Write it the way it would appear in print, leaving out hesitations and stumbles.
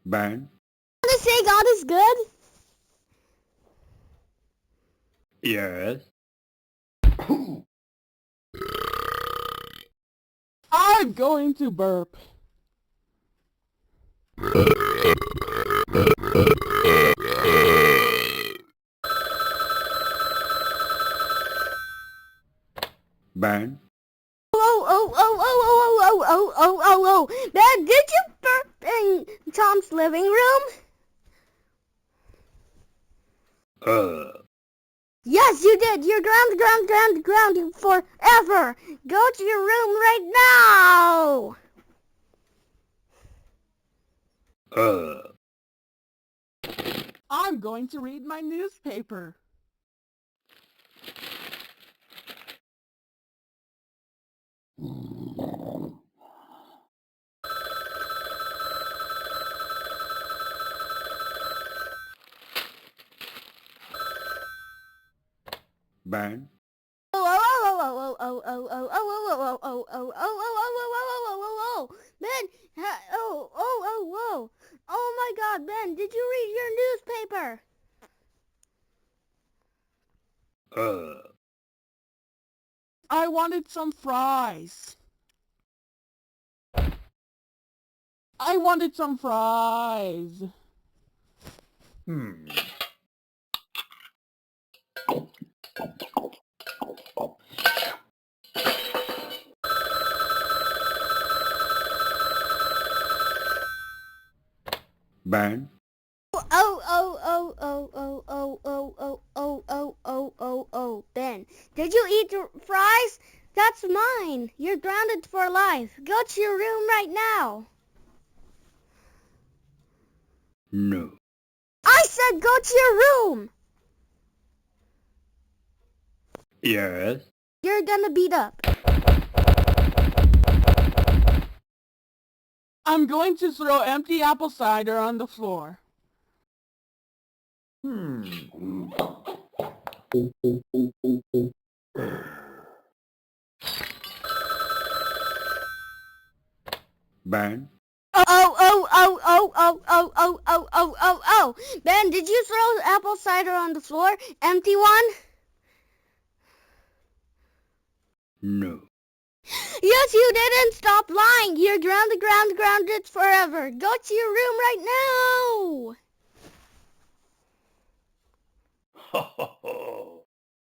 Ben? Want to say God is good? Yes. I'm going to burp. Ben? Oh. Ben, did you burp in Tom's living room? Yes, you did. You're grounded forever. Go to your room right now. I'm going to read my newspaper. Ben? Ben, oh my God, Ben, did you read your newspaper? I wanted some fries. I wanted some fries. Ben? Ben, did you eat the fries? That's mine. You're grounded for life. Go to your room right now. No. I said go to your room. Yes. You're gonna beat up. I'm going to throw empty apple cider on the floor. Ben? Ben, did you throw apple cider on the floor? Empty one? No. Yes, you didn't. Stop lying. You're grounded forever. Go to your room right now.